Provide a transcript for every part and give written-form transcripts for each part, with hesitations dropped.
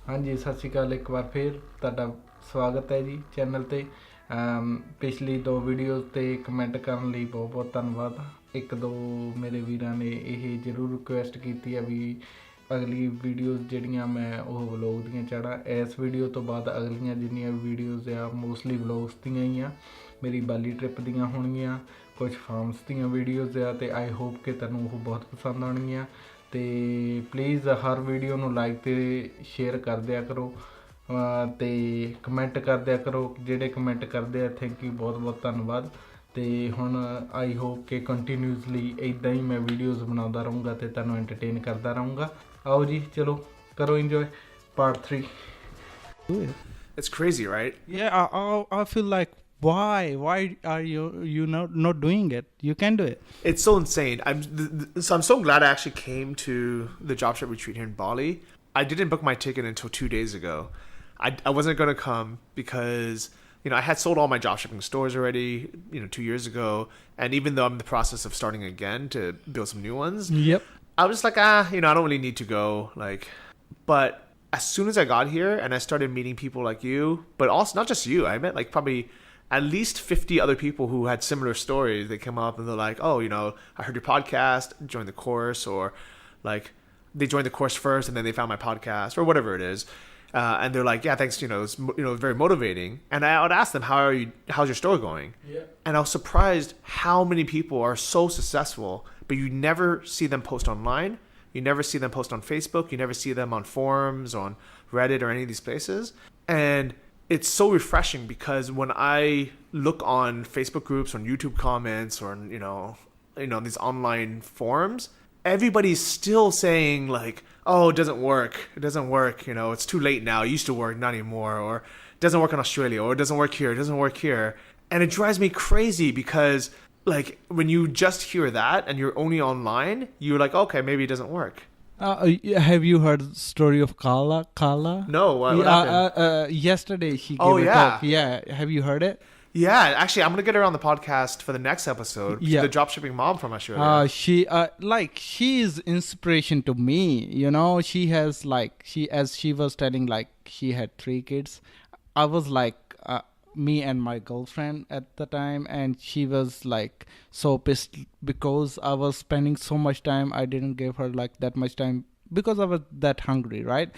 ਹਾਂਜੀ ਸਤਿ ਸ਼੍ਰੀ ਅਕਾਲ ਇੱਕ ਵਾਰ ਫਿਰ ਤੁਹਾਡਾ ਸਵਾਗਤ ਹੈ ਜੀ ਚੈਨਲ ਤੇ। ਪਿਛਲੀ 2 ਵੀਡੀਓਜ਼ ਤੇ ਕਮੈਂਟ ਕਰਨ ਲਈ ਬਹੁਤ ਬਹੁਤ ਧੰਨਵਾਦ। ਇੱਕ ਦੋ ਮੇਰੇ ਵੀਰਾਂ ਨੇ ਇਹ ਜ਼ਰੂਰ ਰਿਕੁਐਸਟ ਕੀਤੀ ਹੈ ਵੀ ਅਗਲੀ ਵੀਡੀਓਜ਼ ਜਿਹੜੀਆਂ ਮੈਂ ਉਹ ਵਲੋਗ ਦੀਆਂ ਚਾੜਾਂ। ਇਸ ਵੀਡੀਓ ਤੋਂ ਬਾਅਦ ਅਗਲੀਆਂ ਜਿੰਨੀਆਂ ਵੀਡੀਓਜ਼ ਆ ਮੋਸਟਲੀ ਵਲੋਗਸ ਦੀਆਂ ਹੀ ਆ। ਮੇਰੀ ਬਾਲੀ ਟ੍ਰਿਪ ਦੀਆਂ ਹੋਣਗੀਆਂ, ਕੁਝ ਫਾਰਮਸ ਦੀਆਂ ਵੀਡੀਓਜ਼ ਆ ਤੇ ਆਈ ਹੋਪ ਕਿ ਤੁਹਾਨੂੰ ਉਹ ਬਹੁਤ ਪਸੰਦ ਆਉਣਗੀਆਂ। ਤੇ ਪਲੀਜ਼ ਹਰ ਵੀਡੀਓ ਨੂੰ ਲਾਈਕ ਤੇ ਸ਼ੇਅਰ ਕਰ ਦਿਆ ਕਰੋ ਤੇ ਕਮੈਂਟ ਕਰ ਦਿਆ ਕਰੋ। ਜਿਹੜੇ ਕਮੈਂਟ ਕਰਦੇ ਆ ਥੈਂਕ ਯੂ, ਬਹੁਤ ਬਹੁਤ ਧੰਨਵਾਦ। ਤੇ ਹੁਣ ਆਈ ਹੋਪ ਕਿ ਕੰਟੀਨਿਊਸਲੀ ਇੱਦਾਂ ਹੀ ਮੈਂ ਵੀਡੀਓਜ਼ ਬਣਾਉਂਦਾ ਰਹੂੰਗਾ ਤੇ ਤੁਹਾਨੂੰ ਐਂਟਰਟੇਨ ਕਰਦਾ ਰਹੂੰਗਾ। आओ जी चलो करो enjoy part 3. It's crazy, right? Yeah, I feel like why are you not doing it? You can do it. It's so insane. I'm so glad I actually came to the job shop retreat here in Bali. I didn't book my ticket until 2 days ago. I wasn't going to come because I had sold all my job shipping stores already 2 years ago, and even though I'm in the process of starting again to build some new ones, Yep. I was just like, I don't really need to go. But as soon as I got here and I started meeting people like you, but also not just you, I met probably at least 50 other people who had similar stories. They come up and they're like, oh, I heard your podcast, joined the course, or they joined the course first and then they found my podcast or whatever it is. And they're like, yeah, thanks. It's very motivating. And I would ask them, how's your store going? Yeah. And I was surprised how many people are so successful, but you never see them post online. You never see them post on Facebook. You never see them on forums, on Reddit, or any of these places. And it's so refreshing because when I look on Facebook groups, on YouTube comments, or these online forums, everybody's still saying oh, it doesn't work. It's too late now. It used to work, not anymore. Or it doesn't work in Australia, or it doesn't work here. It doesn't work here. And it drives me crazy because when you just hear that and you're only online, you're like, okay, maybe it doesn't work. Have you heard the story of Kala? No, what happened? Yesterday she gave a talk. Yeah, have you heard it? Yeah, actually, I'm gonna get her on the podcast for the next episode. Yeah. The dropshipping mom from Australia. She is inspiration to me. She has as she was telling she had 3 kids. I was me and my girlfriend at the time, and she was so pissed because I was spending so much time. I didn't give her that much time because I was that hungry, right?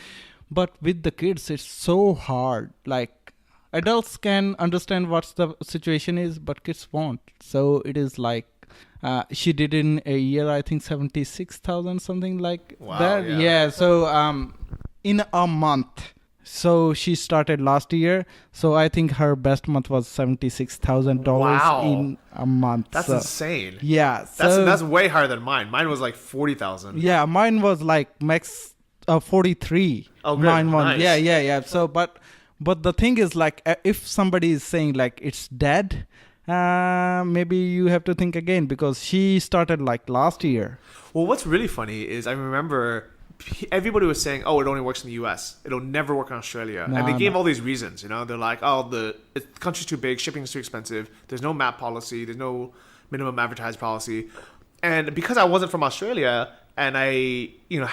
But with the kids it's so hard. Adults can understand what the situation is, but kids won't. So it is she did in a year, I think 76,000, something like Wow, that. yeah. So in a month. So she started last year. So I think her best month was $76,000 Wow. in a month. That's So, insane. yeah. That's way higher than mine. Mine was 40,000. Yeah, mine was max 43. Oh, good. Mine was, Nice. yeah. So but the thing is if somebody is saying it's dead, maybe you have to think again, because she started last year. Well, what's really funny is I remember everybody was saying, oh, it only works in the US. It'll never work in Australia. Nah, and they gave all these reasons, They're like, oh, the country's too big, shipping's too expensive, there's no map policy, there's no minimum advertised policy. And because I wasn't from Australia and I,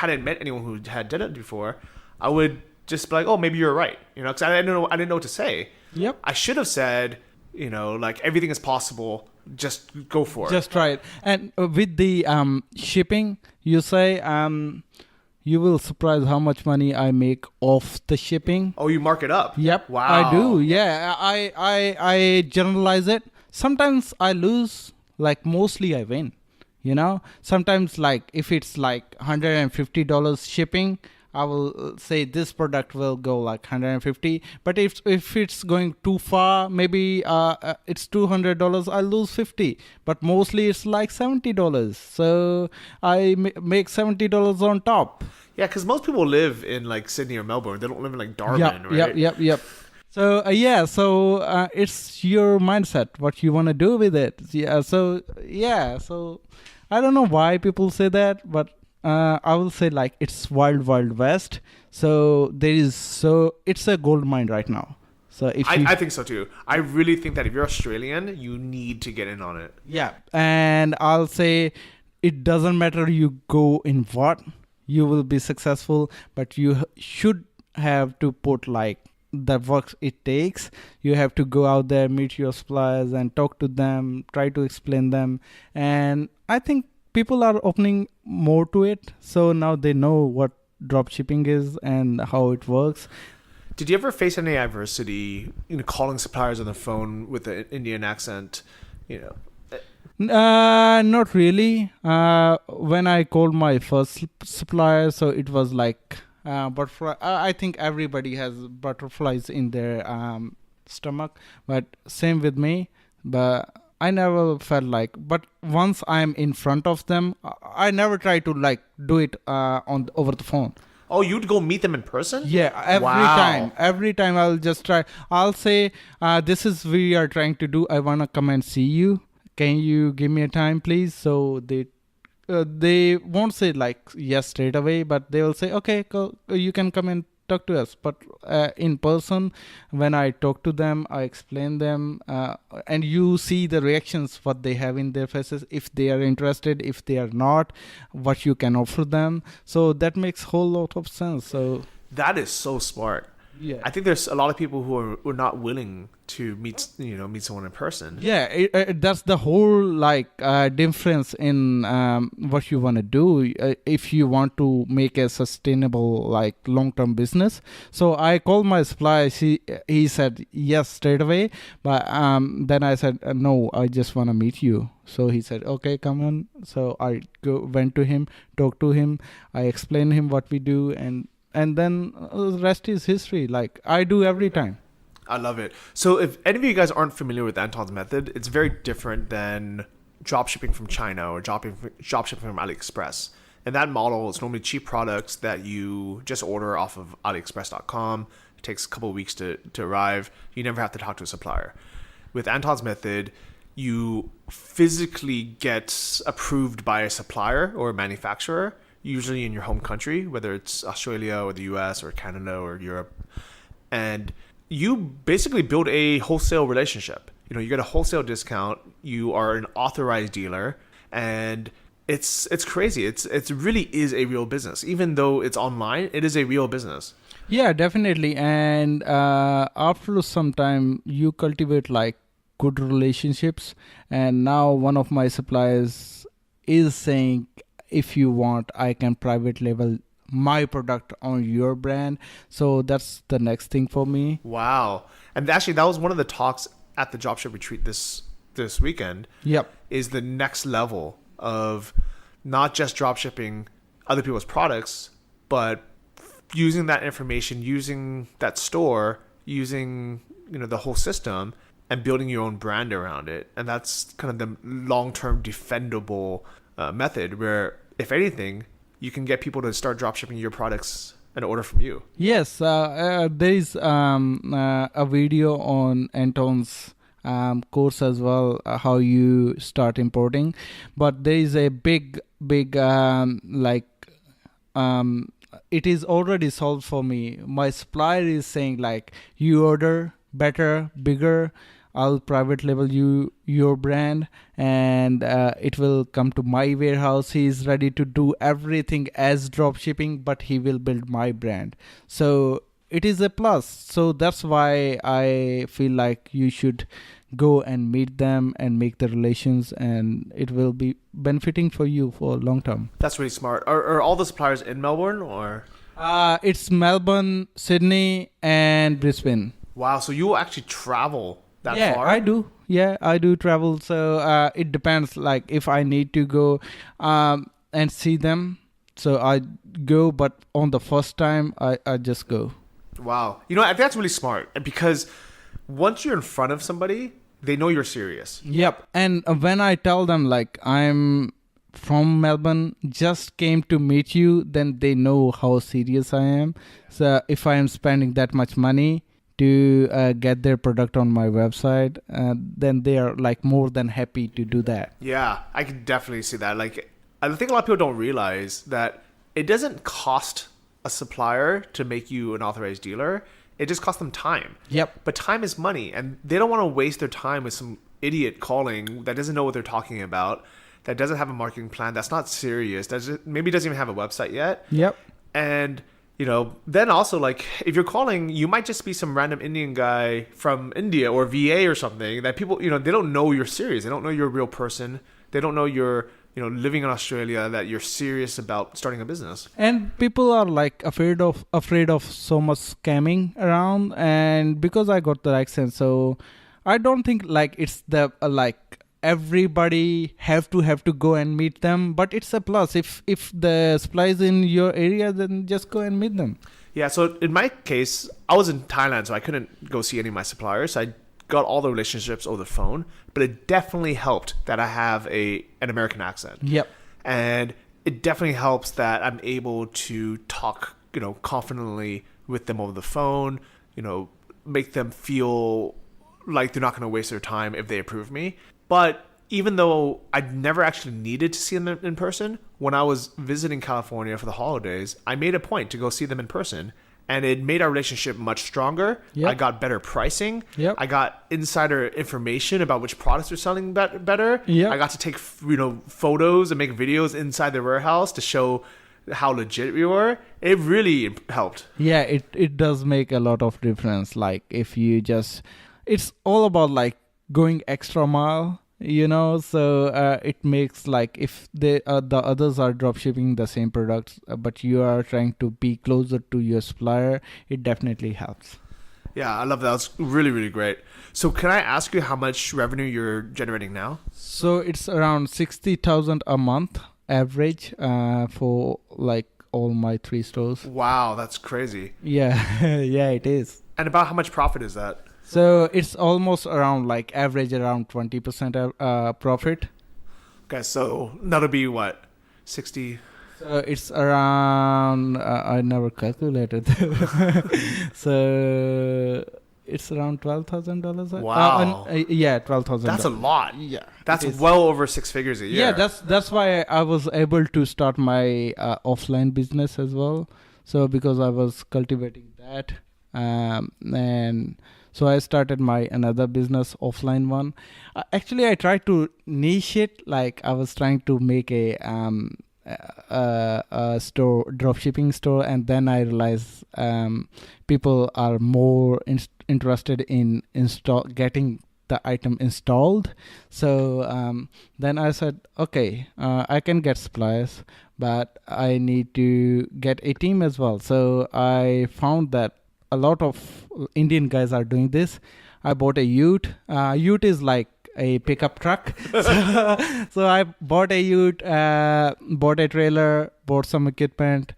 hadn't met anyone who had done it before, I would just be like, oh, maybe you're right, because I didn't know what to say. Yep. I should have said, everything is possible. Just go for it. Just try it. And with the shipping, you say you will surprise how much money I make off the shipping. Oh, you mark it up? Yep. Wow. I do. Yeah. I generalize it. Sometimes I lose. Mostly I win. Sometimes if it's $150 shipping, I will say this product will go 150. But if it's going too far, maybe it's $200, I'll lose 50. But mostly it's $70. So I make $70 on top. Yeah, because most people live in Sydney or Melbourne. They don't live in Darwin, right? Yep. So it's your mindset, what you want to do with it. So I don't know why people say that, but I will say it's wild west. So it's a gold mine right now. So I think so too. I really think that if you're Australian, you need to get in on it. Yeah, and I'll say it doesn't matter you go in what, you will be successful, but you should have to put like the work it takes. You have to go out there, meet your suppliers and talk to them, try to explain them. And I think people are opening more to it. So now they know what drop shipping is and how it works. Did you ever face any adversity, calling suppliers on the phone with an Indian accent, Not really. When I called my first supplier, so it was like butterfly. I think everybody has butterflies in their stomach, but same with me. But I never felt like. But once I'm in front of them, I never try to like do it on over the phone. Oh, you'd go meet them in person? Yeah, every time I'll just try. I'll say, this is we are trying to do. I wanna come and see you. Can you give me a time, please? So they won't say like yes straight away, but they will say, okay, you can come and talk to us. But in person, when I talk to them, I explain them, and you see the reactions, what they have in their faces, if they are interested, if they are not, what you can offer them. So that makes whole lot of sense. So that is so smart. yeah, I think there's a lot of people who are not willing to meet someone in person. yeah, that's the whole like difference in what you want to do if you want to make a sustainable like long-term business. So I called my supplier. He said yes straight away, but then I said no, I just want to meet you. So he said okay, come on. So I went to him, talked to him, I explained him what we do, and then the rest is history. Like I do every time. I love it. So if any of you guys aren't familiar with Antons method, it's very different than drop shipping from China or drop shipping from AliExpress. And that model is normally cheap products that you just order off of AliExpress.com. It takes a couple of weeks to arrive. You never have to talk to a supplier. With Antons method, you physically get approved by a supplier or a manufacturer, usually in your home country, whether it's Australia or the US or Canada or Europe. And you basically build a wholesale relationship. You get a wholesale discount. You are an authorized dealer, and it's crazy. It really is a real business. Even though it's online, it is a real business. Yeah, definitely. And after some time, you cultivate like good relationships. And now one of my suppliers is saying, if you want, I can private label my product on your brand. So that's the next thing for me. Wow. And actually, that was one of the talks at the dropship retreat this weekend. Yep. Is the next level of not just dropshipping other people's products, but using that information, using that store, using the whole system, and building your own brand around it. And that's kind of the long-term defendable method where, if anything, you can get people to start dropshipping your products and order from you. Yes, there is a video on Antons course as well, how you start importing. But there is a big it is already solved for me. My supplier is saying like, you order better, bigger, I'll private label your brand, and it will come to my warehouse. He's ready to do everything as drop shipping, but he will build my brand. So it is a plus. So that's why I feel like you should go and meet them and make the relations, and it will be benefiting for you for long term. That's really smart. Are all the suppliers in Melbourne or? It's Melbourne, Sydney, and Brisbane. Wow. So you will actually travel that far? I do. Yeah, I do travel. So it depends. Like if I need to go and see them, so I go. But on the first time, I just go. Wow. I think that's really smart, because once you're in front of somebody, they know you're serious. Yep. And when I tell them like I'm from Melbourne, just came to meet you, then they know how serious I am. So if I am spending that much money to get their product on my website, then they are like more than happy to do that. Yeah, I can definitely see that. Like, I think a lot of people don't realize that it doesn't cost a supplier to make you an authorized dealer. It just costs them time. Yep. But time is money, and they don't want to waste their time with some idiot calling that doesn't know what they're talking about, that doesn't have a marketing plan, that's not serious, maybe doesn't even have a website yet. Yep. And then also like if you're calling, you might just be some random Indian guy from India or VA or something that people, they don't know you're serious. They don't know you're a real person. They don't know you're, living in Australia, that you're serious about starting a business. And people are like afraid of so much scamming around, and because I got the accent, so I don't think like it's the like everybody have to go and meet them, but it's a plus if the supply is in your area, then just go and meet them. Yeah, so in my case, I was in Thailand, so I couldn't go see any of my suppliers. I got all the relationships over the phone, but it definitely helped that I have an American accent. Yep. And it definitely helps that I'm able to talk, confidently with them over the phone, make them feel like they're not going to waste their time if they approve me. But even though I never actually needed to see them in person, when I was visiting California for the holidays, I made a point to go see them in person. And it made our relationship much stronger. Yep. I got better pricing. Yep. I got insider information about which products are selling better. Yep. I got to take photos and make videos inside their warehouse to show how legit we were. It really helped. Yeah, it does make a lot of difference. Like if you just, it's all about like going extra mile. So it makes like if the others are drop shipping the same products, but you are trying to be closer to your supplier, it definitely helps. Yeah, I love that. That's really, really great. So can I ask you how much revenue you're generating now? So it's around 60,000 a month average for like all my 3 stores. Wow, that's crazy. Yeah, yeah, it is. And about how much profit is that? So it's almost around like average around 20% profit. Okay, so that'll be what, 60? So it's around, I never calculated. So it's around $12,000. Wow. Yeah, $12,000. That's a lot. Yeah. That's well over 6 figures a year. Yeah, that's why I was able to start my offline business as well. So because I was cultivating that, and so I started my another business, offline one. Actually, I tried to niche it. Like I was trying to make a store, dropshipping store, and then I realized people are more interested in getting the item installed. So then I said, okay, I can get suppliers, but I need to get a team as well. So I found that a lot of Indian guys are doing this. I bought a ute. Ute is like a pickup truck. So I bought a ute, bought a trailer, bought some equipment,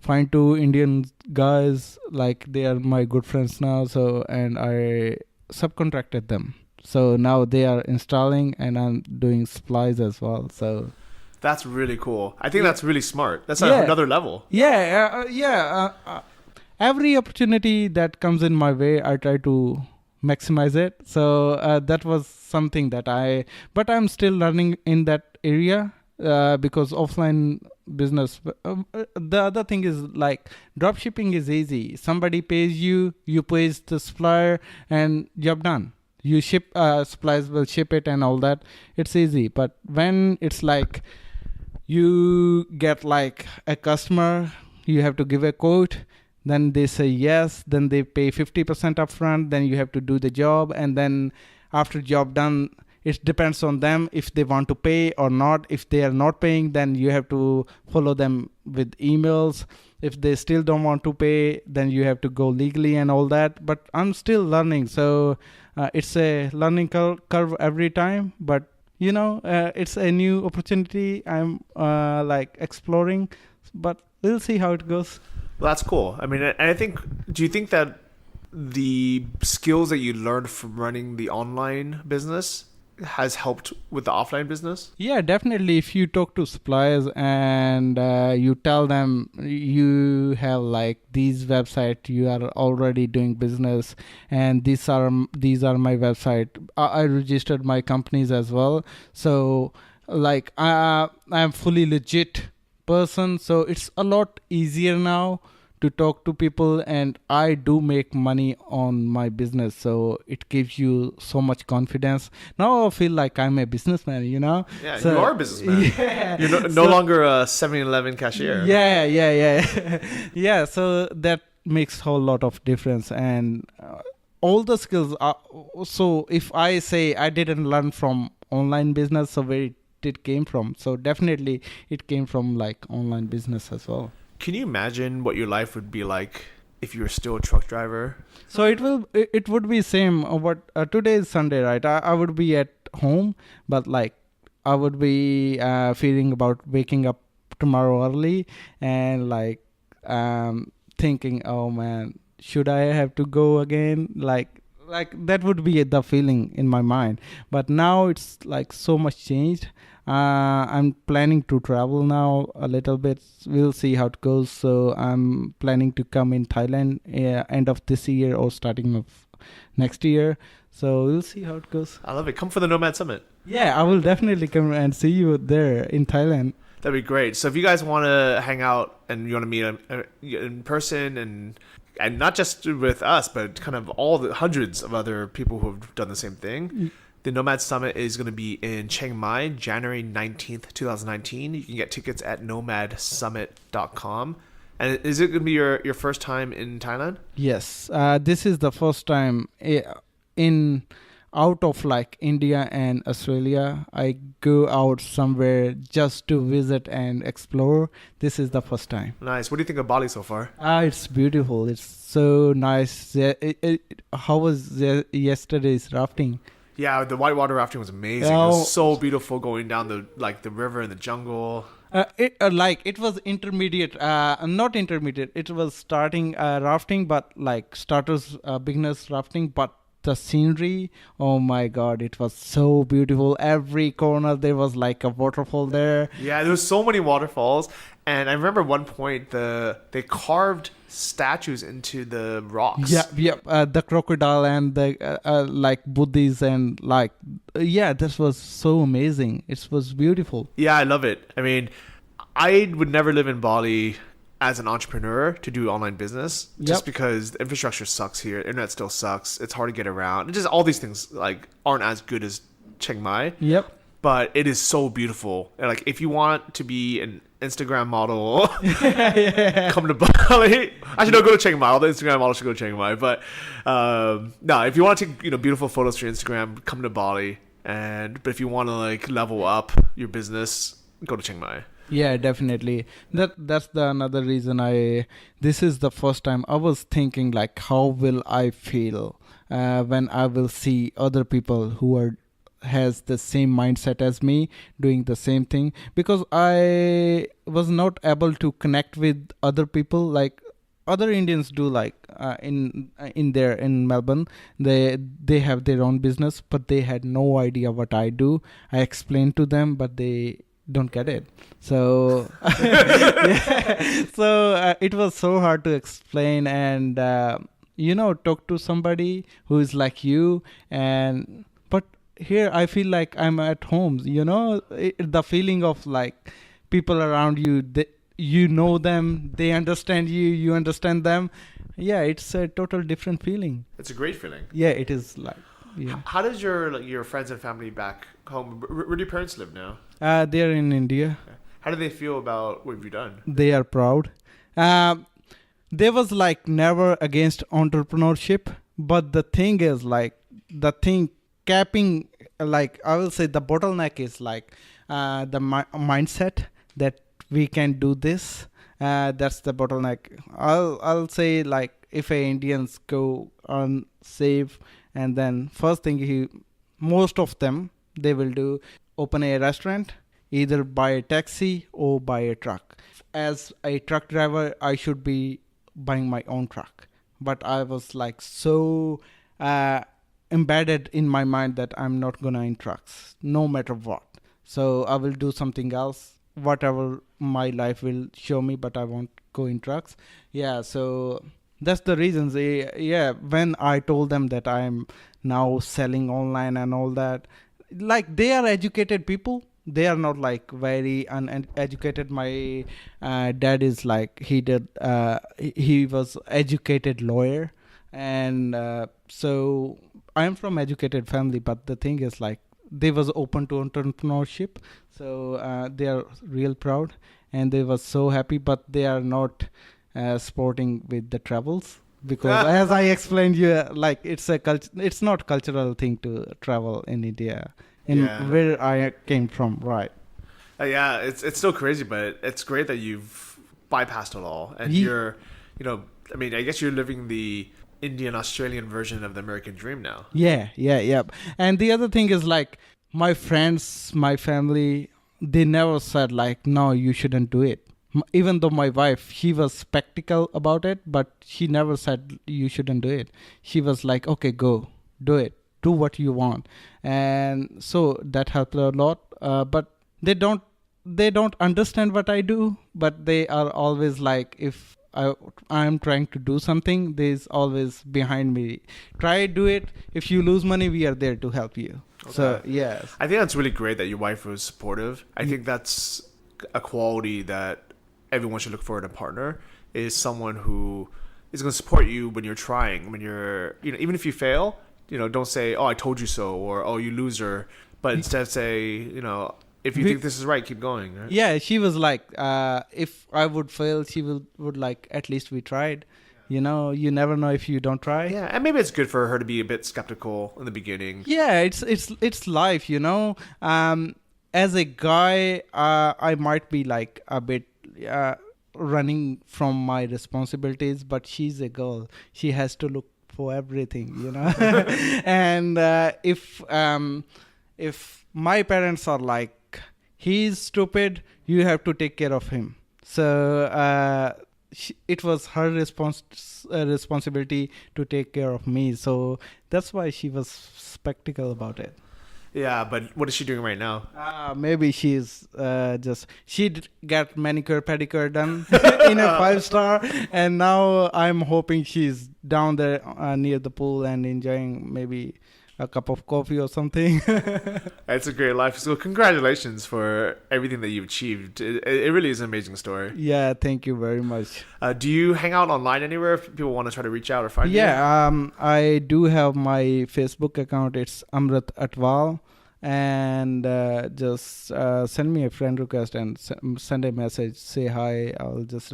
find 2 Indian guys, like they are my good friends now. So, and I subcontracted them. So now they are installing and I'm doing supplies as well. So that's really cool. I think that's really smart. That's another level. Yeah. Every opportunity that comes in my way, I try to maximize it. So that was something that but I'm still learning in that area because offline business. The other thing is like drop shipping is easy. Somebody pays you, you pays the supplier, and job done. You ship, suppliers will ship it and all that. It's easy. But when it's like you get like a customer, you have to give a quote. Then they say yes, then they pay 50% upfront, then you have to do the job, and then after job done, it depends on them if they want to pay or not. If they are not paying, then you have to follow them with emails. If they still don't want to pay, then you have to go legally and all that. But I'm still learning, so it's a learning curve every time. But it's a new opportunity I'm like exploring, but we'll see how it goes. Well, that's cool. I mean, and I think, do you think that the skills that you learned from running the online business has helped with the offline business? Yeah, definitely. If you talk to suppliers and you tell them you have like these websites, you are already doing business, and these are my website. I registered my companies as well. So like I'm fully legit person, so it's a lot easier now to talk to people, and I do make money on my business, so it gives you so much confidence. Now I feel like I'm a businessman, Yeah, So- you are a businessman. Yeah. You're no longer a 7-Eleven cashier. Yeah. Yeah, so that makes whole lot of difference. And all the skills are, so if I say I didn't learn from online business, so where it came from? So definitely it came from like online business as well. Can you imagine what your life would be like if you were still a truck driver? So it would be same. What today is Sunday, right? I would be at home, but like I would be feeling about waking up tomorrow early and like thinking, oh man, should I have to go again? Like that would be the feeling in my mind. But now it's like so much changed. I'm planning to travel now a little bit. We'll see how it goes. So I'm planning to come in Thailand end of this year or starting of next year. So we'll see how it goes. I love it. Come for the Nomad Summit. Yeah, I will definitely come and see you there in Thailand. That'd be great. So if you guys want to hang out and you want to meet in person and not just with us, but kind of all the hundreds of other people who have done the same thing, the Nomad Summit is going to be in Chiang Mai, January 19th, 2019. You can get tickets at nomadsummit.com. And is it going to be your first time in Thailand? Yes, this is the first time in out of like India and Australia. I go out somewhere just to visit and explore. This is the first time. Nice. What do you think of Bali so far? It's beautiful. It's so nice. How was yesterday's rafting? Yeah, the whitewater rafting was amazing. It Oh. was so beautiful going down the river in the jungle. It was intermediate, not intermediate. It was starting rafting, but like starters, beginners rafting. But the scenery, oh my God, it was so beautiful. Every corner there was like a waterfall there. Yeah, there was so many waterfalls, and I remember one point they carved statues into the rocks. Yeah. The crocodile and the like Buddhas and like this was so amazing. It was beautiful. Yeah, I love it. I mean, I would never live in Bali as an entrepreneur to do online business just Yep. because the infrastructure sucks here. Internet still sucks. It's hard to get around. And just all these things like aren't as good as Chiang Mai. Yep. But it is so beautiful. And, like, if you want to be an Instagram model, come to Bali. Actually, no, go to Chiang Mai. All the Instagram models should go to Chiang Mai. But no, if you want to take beautiful photos for your Instagram, come to Bali. But if you want to like level up your business, go to Chiang Mai. Yeah, definitely. That's the another reason this is the first time I was thinking like, how will I feel when I will see other people who has the same mindset as me doing the same thing, because I was not able to connect with other people like other Indians do, like in Melbourne. They have their own business, but they had no idea what I do. I explained to them, but they don't get it. So it was so hard to explain and talk to somebody who is like you. And but here I feel like I'm at home. The feeling of like people around you, you know them, they understand you, you understand them. Yeah, it's a total different feeling. It's a great feeling. Yeah, it is like. Yeah. How does your friends and family back home? Where do your parents live now? They're in India. How do they feel about what you've done? They are proud. They was like never against entrepreneurship, but the thing is like capping, like I will say the bottleneck is like the mindset that we can do this. That's the bottleneck. I'll say like if Indians go on save, and then first thing most of them they will do open a restaurant, either buy a taxi or buy a truck. As a truck driver, I should be buying my own truck, but I was like so embedded in my mind that I'm not gonna in trucks no matter what. So I will do something else, whatever my life will show me, but I won't go in trucks. Yeah, so that's the reasons. Yeah, when I told them that I'm now selling online and all that, like they are educated people, they are not like very uneducated. My dad is like he was educated lawyer, and so I am from educated family, but the thing is like they was open to entrepreneurship, so they are real proud and they was so happy, but they are not sporting with the travels, because as I explained you, like it's not cultural thing to travel in India, in Yeah. where I came from, right? Yeah, it's still crazy, but it's great that you've bypassed it all, and Ye- you're, I mean, I guess you're living the Indian Australian version of the American dream now. yeah. And the other thing is like my friends, my family, they never said like no, you shouldn't do it. Even though my wife, she was skeptical about it, but she never said you shouldn't do it. She was like, okay, go, do it, do what you want, and so that helped a lot. But they don't understand what I do, but they are always like, if I'm trying to do something, there's always behind me. Try do it. If you lose money, we are there to help you. So Okay. yes. I think that's really great that your wife was supportive. I think that's a quality that everyone should look for in a partner, is someone who is going to support you when you're trying, when you're, even if you fail, don't say, oh, I told you so, or, oh, you loser, but instead say, if you think this is right, keep going. Right? Yeah, she was like, if I would fail, she would like, at least we tried. You never know if you don't try. Yeah, and maybe it's good for her to be a bit skeptical in the beginning. Yeah, it's life. As a guy, I might be like a bit running from my responsibilities, but she's a girl. She has to look for everything. And if my parents are like, he's stupid, you have to take care of him. So it was her responsibility to take care of me. So that's why she was skeptical about it. Yeah, but what is she doing right now? Maybe she's got manicure pedicure done in a 5-star, and now I'm hoping she's down there near the pool and enjoying maybe a cup of coffee or something. It's a great life. So congratulations for everything that you've achieved. It really is an amazing story. Yeah, thank you very much. Do you hang out online anywhere if people want to try to reach out or find you? Yeah, I do have my Facebook account. It's Amrit Atwal, and just send me a friend request and send a message. Say hi. I'll just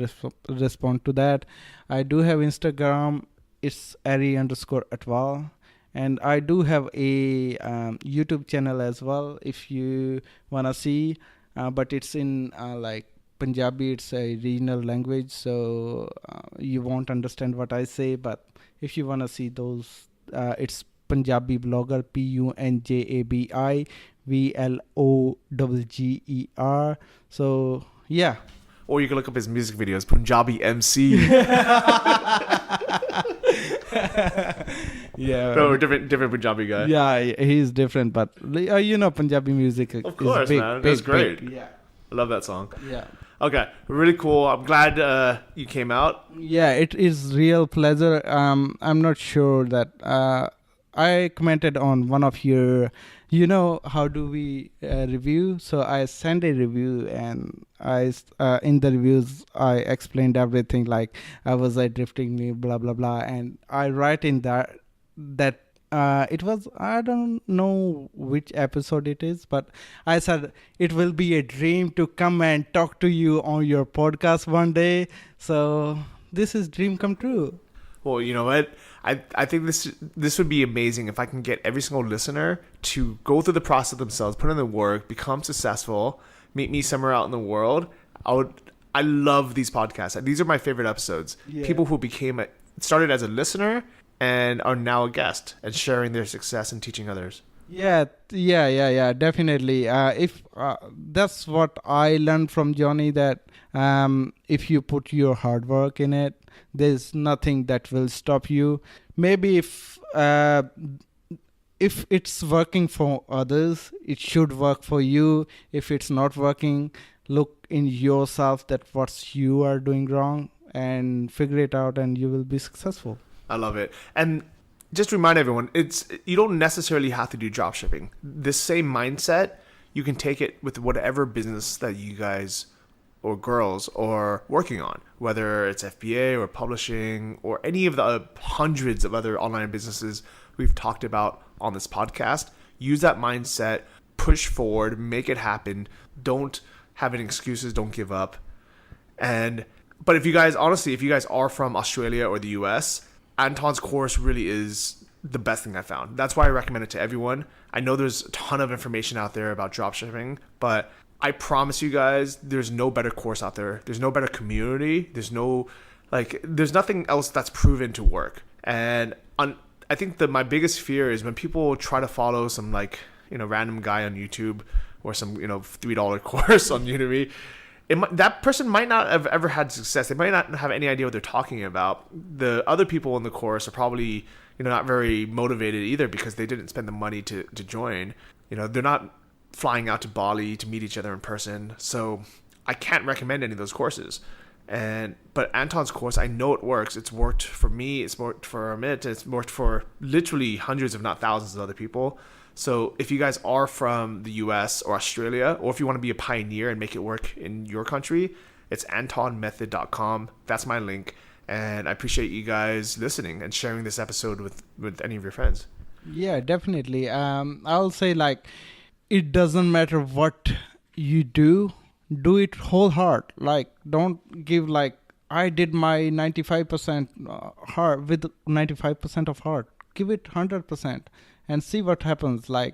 respond to that. I do have Instagram. It's Ari_Atwal. And I do have a YouTube channel as well, if you want to see. But it's in like Punjabi. It's a regional language, so you won't understand what I say. But if you want to see those, it's Punjabi Vlogger, PUNJABI So, yeah. Or you can look up his music videos, Punjabi MC. Yeah. No, different Punjabi guy. Yeah, he's different, but Punjabi music Of course, is big, man. big, That's great. big. Yeah. I love that song. Yeah. Okay, really cool. I'm glad you came out. Yeah, it is real pleasure. I'm not sure that I commented on one of your, how do we review? So I sent a review, and in the reviews I explained everything, like I was drifting, blah blah blah, and I write in that it was, I don't know which episode it is, but I said it will be a dream to come and talk to you on your podcast one day. So this is dream come true. Well, you know what? I think this would be amazing if I can get every single listener to go through the process themselves, put in the work, become successful, meet me somewhere out in the world. I love these podcasts. These are my favorite episodes. Yeah. People who started as a listener and are now a guest and sharing their success and teaching others. Yeah, definitely. If that's what I learned from Jonnhy, that if you put your hard work in it, there's nothing that will stop you. Maybe if it's working for others, it should work for you. If it's not working, look in yourself that what you are doing wrong and figure it out, and you will be successful. I love it. And just remind everyone, you don't necessarily have to do drop shipping. This same mindset you can take it with whatever business that you guys or girls are working on, whether it's FBA or publishing or any of the hundreds of other online businesses we've talked about on this podcast. Use that mindset, push forward, make it happen. Don't have any excuses. Don't give up. But if you guys are from Australia or the US, Anton's course really is the best thing I found. That's why I recommend it to everyone. I know there's a ton of information out there about dropshipping, but I promise you guys, there's no better course out there. There's no better community. There's nothing else that's proven to work. And I think that my biggest fear is when people try to follow some random guy on YouTube or some $3 course on Udemy. That person might not have ever had success. They might not have any idea what they're talking about. The other people in the course are probably not very motivated either because they didn't spend the money to join. They're not flying out to Bali to meet each other in person. So I can't recommend any of those courses. But Anton's course, I know it works. It's worked for me. It's worked for Amit. It's worked for literally hundreds, if not thousands of other people. So if you guys are from the US or Australia, or if you want to be a pioneer and make it work in your country, it's antonmethod.com. That's my link. And I appreciate you guys listening and sharing this episode with any of your friends. Yeah, definitely. I'll say it doesn't matter what you do it whole heart. Don't give I did my 95% heart with 95% of heart. Give it 100% and see what happens. I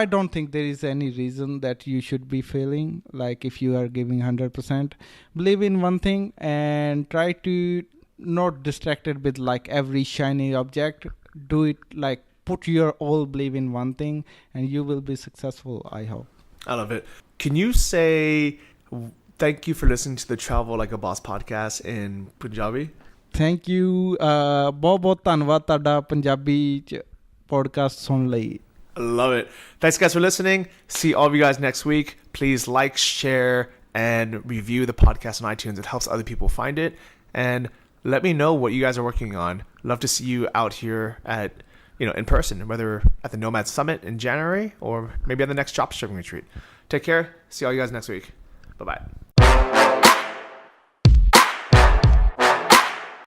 don't think there is any reason that you should be failing. If you are giving 100%, believe in one thing and try to not distracted with every shiny object. Do it put your all belief in one thing and you will be successful, I hope. I love it. Can you say thank you for listening to the Travel Like a Boss podcast in Punjabi? Thank you. ਬਹੁਤ ਧੰਨਵਾਦ ਤੁਹਾਡਾ ਪੰਜਾਬੀ ਚ podcast ਸੁਣ ਲਈ. I love it. Thanks guys for listening. See all of you guys next week. Please like, share, and review the podcast on iTunes. It helps other people find it. And let me know what you guys are working on. Love to see you out here in person, whether at the Nomad Summit in January or maybe at the next dropshipping retreat. Take care. See all you guys next week. Bye-bye.